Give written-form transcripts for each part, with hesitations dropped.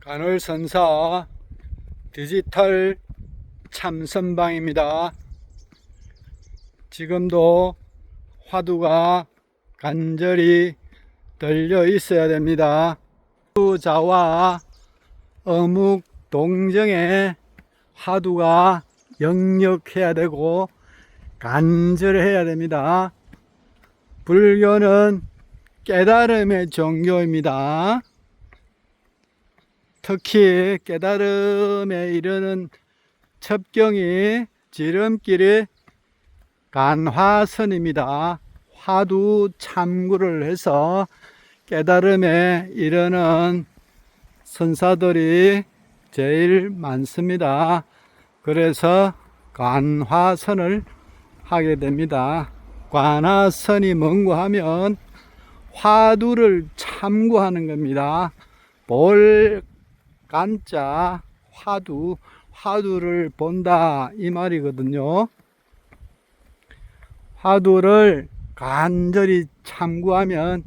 간헐선사 디지털 참선방입니다. 지금도 화두가 간절히 들려 있어야 됩니다. 화두자와 어묵 동정에 화두가 역력해야 되고 간절해야 됩니다. 불교는 깨달음의 종교입니다. 특히 깨달음에 이르는 첩경이 지름길이 간화선입니다. 화두 참구를 해서 깨달음에 이르는 선사들이 제일 많습니다. 그래서 간화선을 하게 됩니다. 관화선이 뭔고 하면 화두를 참구하는 겁니다. 볼 간자 화두를 본다 이 말이거든요. 화두를 간절히 참구하면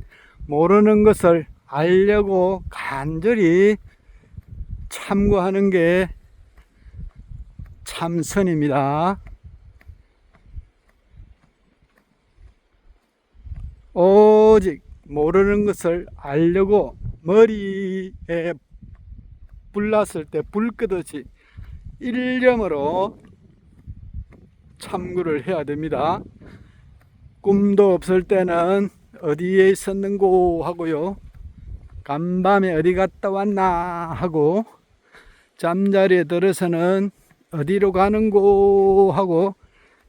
모르는 것을 알려고 간절히 참구하는 게 참선입니다. 오직 모르는 것을 알려고 머리에 불 났을 때 불 끄듯이 일념으로 참구를 해야 됩니다. 꿈도 없을 때는 어디에 있었는고 하고요, 간밤에 어디 갔다 왔나 하고, 잠자리에 들어서는 어디로 가는고 하고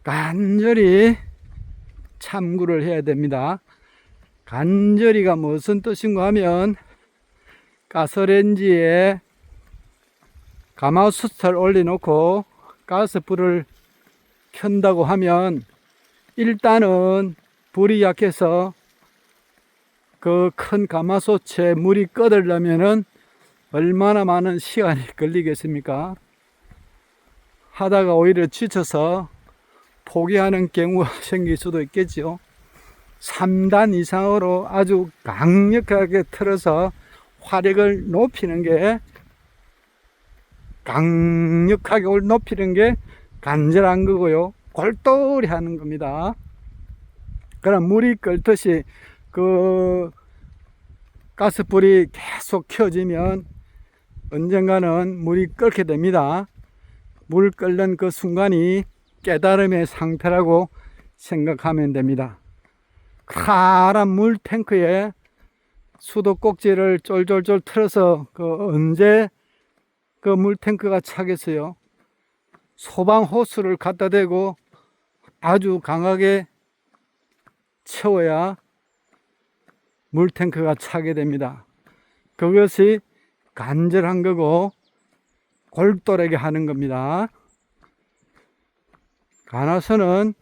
간절히 참구를 해야 됩니다. 간절히가 무슨 뜻인가 하면, 가스레인지에 가마솥을 올려놓고 가스불을 켠다고 하면 일단은 불이 약해서 그 큰 가마솥에 물이 끓으려면은 얼마나 많은 시간이 걸리겠습니까? 하다가 오히려 지쳐서 포기하는 경우가 생길 수도 있겠죠. 3단 이상으로 아주 강력하게 틀어서 화력을 높이는 게, 강력하게 높이는 게 간절한 거고요. 골똘히 하는 겁니다. 그럼 물이 끓듯이 그 가스불이 계속 켜지면 언젠가는 물이 끓게 됩니다. 물 끓는 그 순간이 깨달음의 상태라고 생각하면 됩니다. 파란 물 탱크에 수도꼭지를 쫄쫄쫄 틀어서 언제 그 물탱크가 차겠어요? 소방 호스를 갖다 대고 아주 강하게 채워야 물탱크가 차게 됩니다. 그것이 간절한 거고 골똘하게 하는 겁니다. 간화선은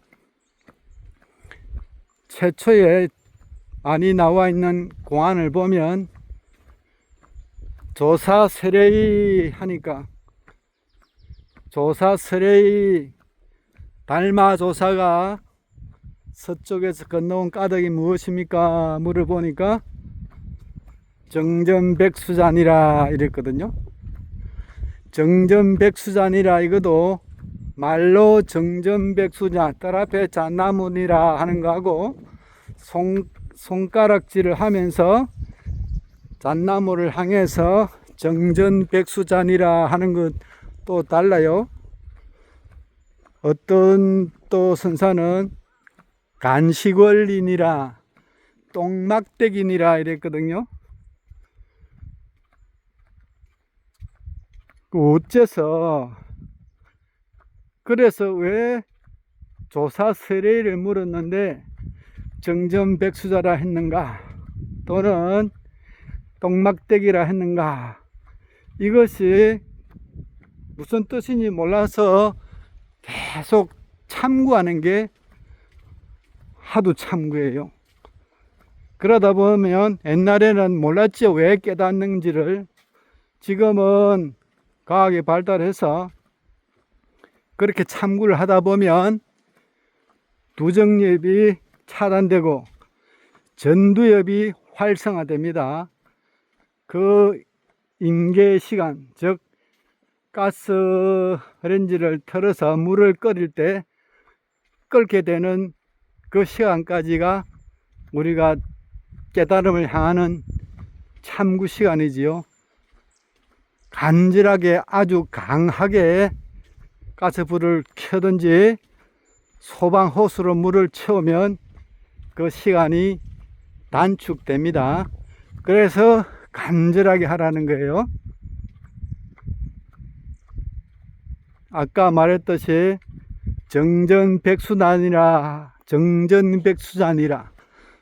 최초에 많이 나와 있는 공안을 보면 조사설의 하니까, 조사설의 달마조사가 서쪽에서 건너온 까닭이 무엇입니까? 물어보니까 정전백수잔이라 이랬거든요. 정전백수잔이라 이것도 말로 정전백수잔, 뜰 앞에 잣나무니라 하는 거하고 손가락질을 하면서 잣나무를 향해서 정전백수잔이라 하는 것 또 달라요. 어떤 또 선사는 간식원리니라, 똥막대기니라 이랬거든요. 어째서, 그래서 왜 조사설의를 물었는데 정전백수자라 했는가, 또는 똥막대기라 했는가, 이것이 무슨 뜻인지 몰라서 계속 참구하는 게 하도 참구예요. 그러다 보면 옛날에는 몰랐죠, 왜 깨닫는지를. 지금은 과학이 발달해서 그렇게 참구를 하다 보면 두정엽이 차단되고 전두엽이 활성화됩니다. 그 임계 시간, 즉 가스레인지를 틀어서 물을 끓일 때 끓게 되는 그 시간까지가 우리가 깨달음을 향하는 참구 시간이지요. 간절하게 아주 강하게 가스불을 켜든지 소방호스로 물을 채우면 그 시간이 단축됩니다. 그래서 간절하게 하라는 거예요. 아까 말했듯이 정전백수단이라 정전백수잔이라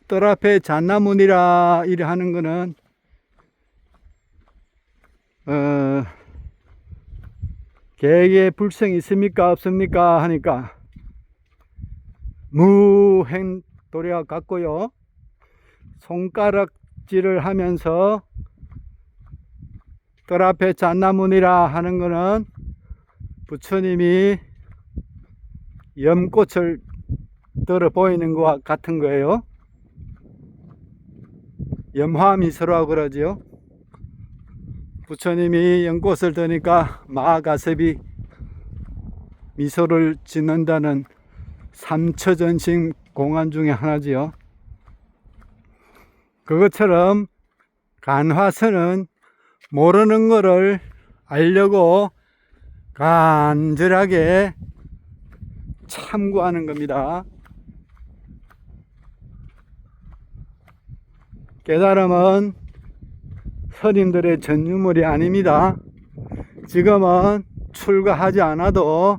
뜰 앞에 잣나무니라 이래 하는 거는 개에 불성이 있습니까 없습니까 하니까 무행도리와 같고요. 손가락질을 하면서 뜰 앞에 잣나무니라 하는 거는 부처님이 염꽃을 들어 보이는 것과 같은 거예요. 염화미소라고 그러지요. 부처님이 연꽃을 드니까 마가섭이 미소를 짓는다는 삼처전심 공안 중에 하나지요. 그것처럼 간화선은 모르는 것을 알려고 간절하게 참고하는 겁니다. 깨달음은 스님들의 전유물이 아닙니다. 지금은 출가하지 않아도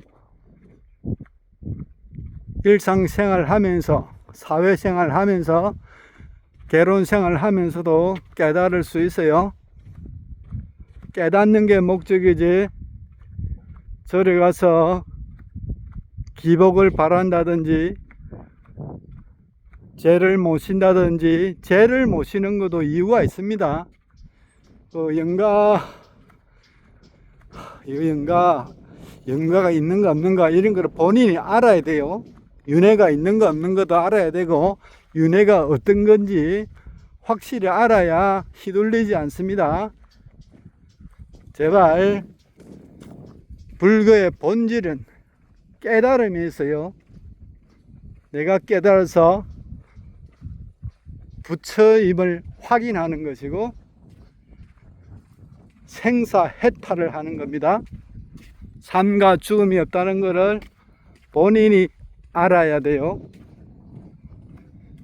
일상생활 하면서 사회생활 하면서 결혼생활 하면서도 깨달을 수 있어요. 깨닫는 게 목적이지 절에 가서 기복을 바란다든지 죄를 모신다든지 죄를 모시는 것도 이유가 있습니다. 영가가 있는가 없는가 이런 걸 본인이 알아야 돼요. 윤회가 있는가 없는 것도 알아야 되고 윤회가 어떤 건지 확실히 알아야 휘둘리지 않습니다. 제발 불교의 본질은 깨달음이 있어요. 내가 깨달아서 부처임을 확인하는 것이고 생사해탈을 하는 겁니다. 삶과 죽음이 없다는 것을 본인이 알아야 돼요.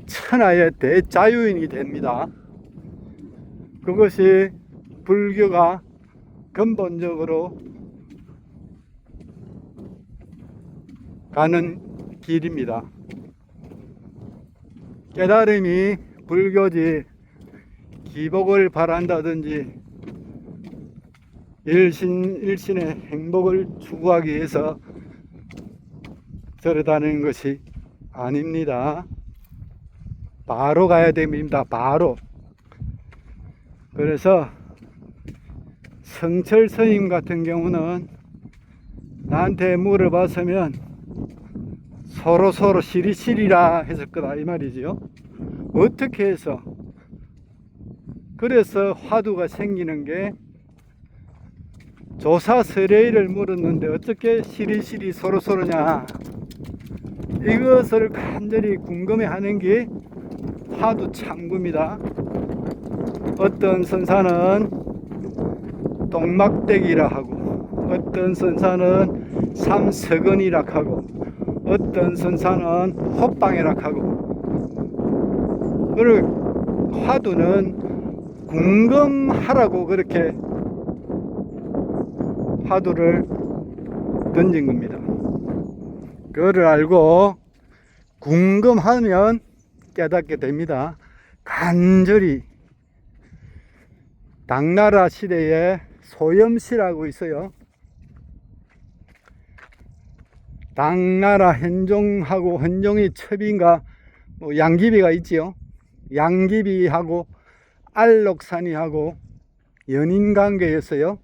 천하의 대자유인이 됩니다. 그것이 불교가 근본적으로 가는 길입니다. 깨달음이 불교지 기복을 바란다든지 일신의 행복을 추구하기 위해서 절에 다니는 것이 아닙니다. 바로 가야 됩니다. 바로. 그래서 성철 스님 같은 경우는 나한테 물어봤으면 서로 시리시리라 했었거다 이 말이지요. 어떻게 해서 그래서 화두가 생기는 게 조사설의를 물었는데 어떻게 시리시리 서로냐 이것을 간절히 궁금해하는 게 화두 참구입니다. 어떤 선사는 똥막대기라 하고 어떤 선사는 삼석언이라 하고 어떤 선사는 호빵이라 하고 그리고 화두는 궁금하라고 그렇게 화두를 던진 겁니다. 그거를 알고 궁금하면 깨닫게 됩니다. 간절히 당나라 시대에 소염시라고 있어요. 당나라 현종하고 헌종이 첩인가 양귀비가 있지요. 양귀비하고 알록산이하고 연인관계였어요.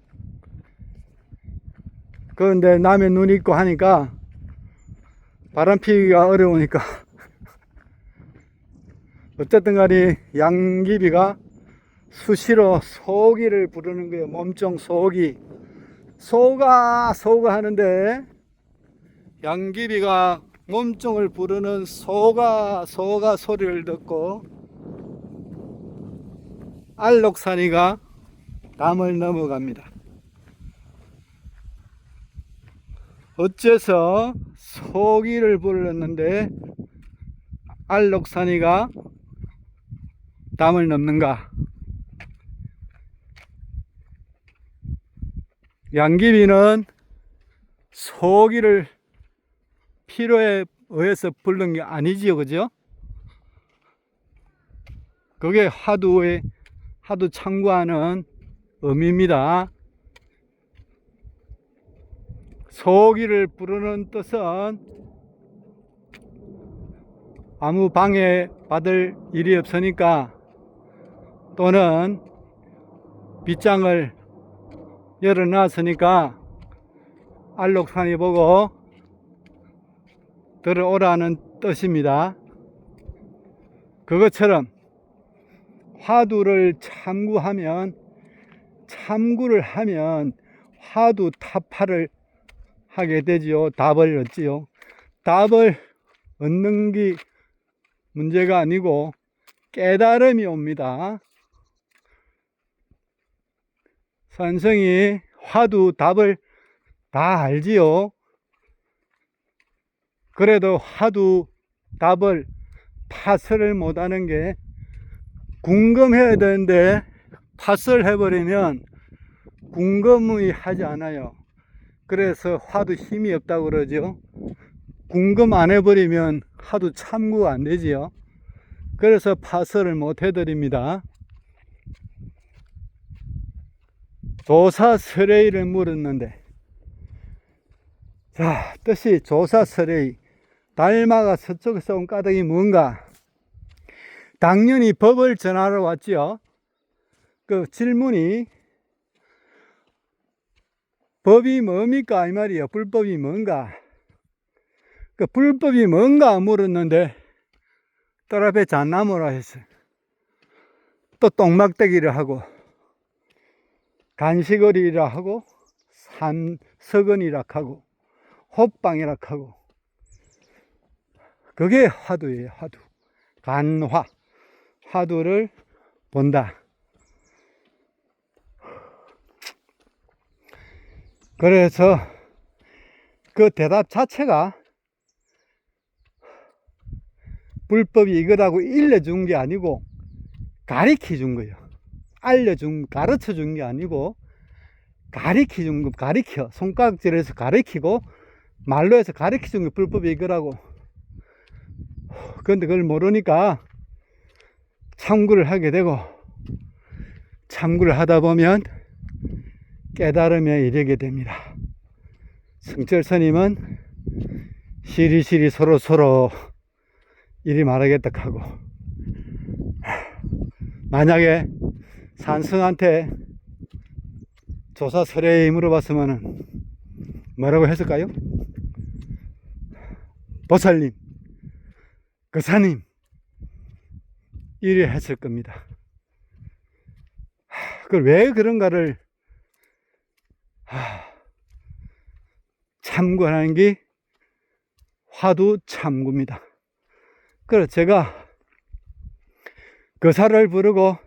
그런데 남의 눈 있고 하니까 바람 피기가 어려우니까 어쨌든 간에 양귀비가 수시로 소기를 부르는 거예요. 몸종 소기. 소가 하는데 양귀비가 몸종을 부르는 소가 소리를 듣고 알록산이가 담을 넘어갑니다. 어째서 소기를 불렀는데 알록산이가 담을 넘는가? 양귀비는 소기를 필요에 의해서 부른 게 아니지요, 그죠? 그게 하도 참고하는 의미입니다. 소기를 부르는 뜻은 아무 방해 받을 일이 없으니까, 또는 빗장을 열어놨으니까 알록산이 보고 들어오라는 뜻입니다. 그것처럼 화두를 참구를 하면 화두 타파를 하게 되지요. 답을 얻지요. 답을 얻는 게 문제가 아니고 깨달음이 옵니다. 선생이 화두 답을 다 알지요. 그래도 화두 답을 파설을 못하는 게 궁금해야 되는데, 파설 해버리면 궁금이 하지 않아요. 그래서 화두 힘이 없다고 그러죠. 궁금 안 해버리면 화두 참고가 안 되지요. 그래서 파설을 못 해드립니다. 조사설의를 물었는데, 자, 뜻이 조사설의, 달마가 서쪽에서 온 까닭이 뭔가? 당연히 법을 전하러 왔지요. 그 질문이 법이 뭡니까? 이 말이에요. 불법이 뭔가? 그 불법이 뭔가 물었는데 뜰 앞에 잣나무라 했어요. 또 똥막대기를 하고 간식거리라 하고 산석은이라 하고 호빵이라 하고, 그게 화두예요. 화두. 간화. 화두를 본다. 그래서 그 대답 자체가 불법이 이거라고 일러준 게 아니고 가르쳐 준 거예요. 가르쳐 준 게 아니고 가르쳐 준 거, 손가락질해서 가르치고 말로 해서 가르쳐 준 게 불법이 이거라고. 그런데 그걸 모르니까 참구를 하게 되고, 참구를 하다 보면 깨달음에 이르게 됩니다. 성철 스님은 시리시리 서로 이리 말하겠다 하고, 만약에 산승한테 조사설에 물어봤으면 뭐라고 했을까요? 보살님, 거사님, 이래 했을 겁니다. 그걸 왜 그런가를 참고하는 게 화두 참구입니다. 그래서 제가 거사를 부르고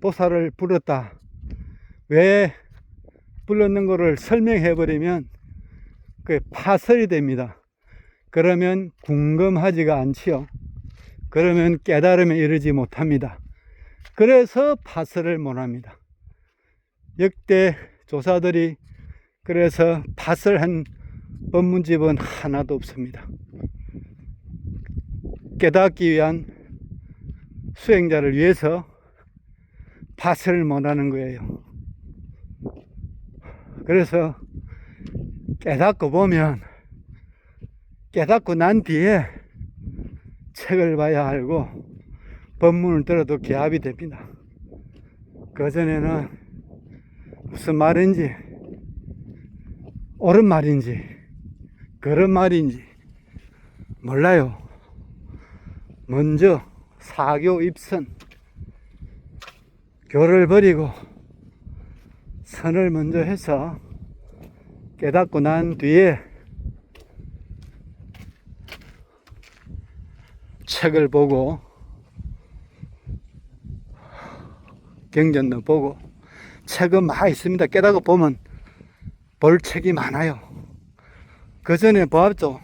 보살을 불렀다, 왜 불렀는 거를 설명해 버리면 그게 파설이 됩니다. 그러면 궁금하지가 않지요. 그러면 깨달음에 이르지 못합니다. 그래서 파설을 못합니다. 역대 조사들이 그래서 파설한 법문집은 하나도 없습니다. 깨닫기 위한 수행자를 위해서 파설을 못하는 거예요. 그래서 깨닫고 난 뒤에 책을 봐야 알고 법문을 들어도 개합이 됩니다. 그전에는 무슨 말인지, 옳은 말인지 그런 말인지 몰라요. 먼저 사교 입선, 교를 버리고 선을 먼저 해서 깨닫고 난 뒤에 책을 보고 경전도 보고 책은 많이 있습니다. 깨닫고 보면 볼 책이 많아요. 그 전에 보았죠.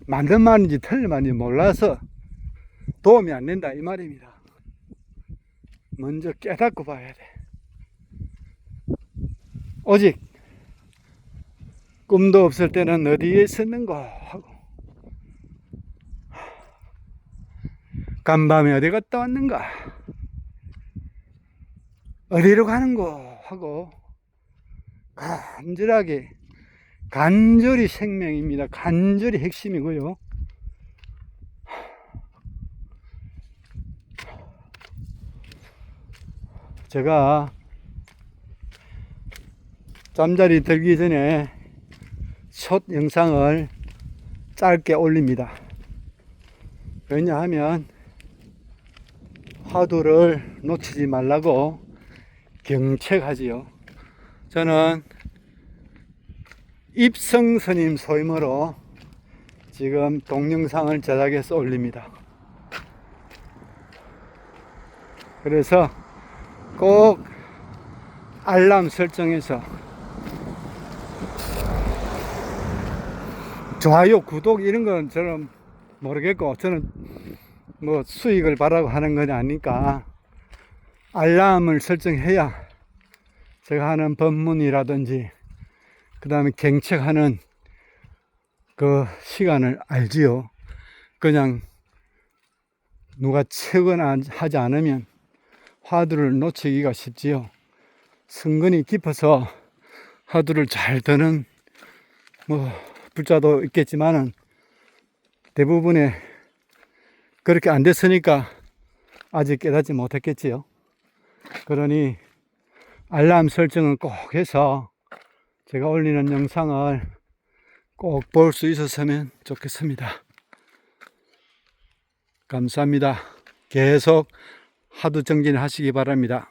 맞는 말인지 틀린 말인지 몰라서 도움이 안 된다 이 말입니다. 먼저 깨닫고 봐야 돼. 오직 꿈도 없을 때는 어디에 있었는가 하고, 간밤에 어디 갔다 왔는가, 어디로 가는가 하고 간절히 생명입니다. 간절히 핵심이고요. 제가 잠자리 들기 전에 첫 영상을 짧게 올립니다. 왜냐하면 화두를 놓치지 말라고 경책하지요. 저는 입성 스님 소임으로 지금 동영상을 제작해서 올립니다. 그래서 꼭 알람 설정해서 좋아요, 구독 이런 건 저는 모르겠고, 저는 뭐 수익을 바라고 하는 건 아니까 알람을 설정해야 제가 하는 법문이라든지 그 다음에 경책하는 그 시간을 알지요. 그냥 누가 채거나 하지 않으면 화두를 놓치기가 쉽지요. 성근이 깊어서 화두를 잘 드는 뭐 불자도 있겠지만은 대부분의 그렇게 안 됐으니까 아직 깨닫지 못했겠지요. 그러니 알람 설정을 꼭 해서 제가 올리는 영상을 꼭 볼 수 있었으면 좋겠습니다. 감사합니다. 계속 화두 정진하시기 바랍니다.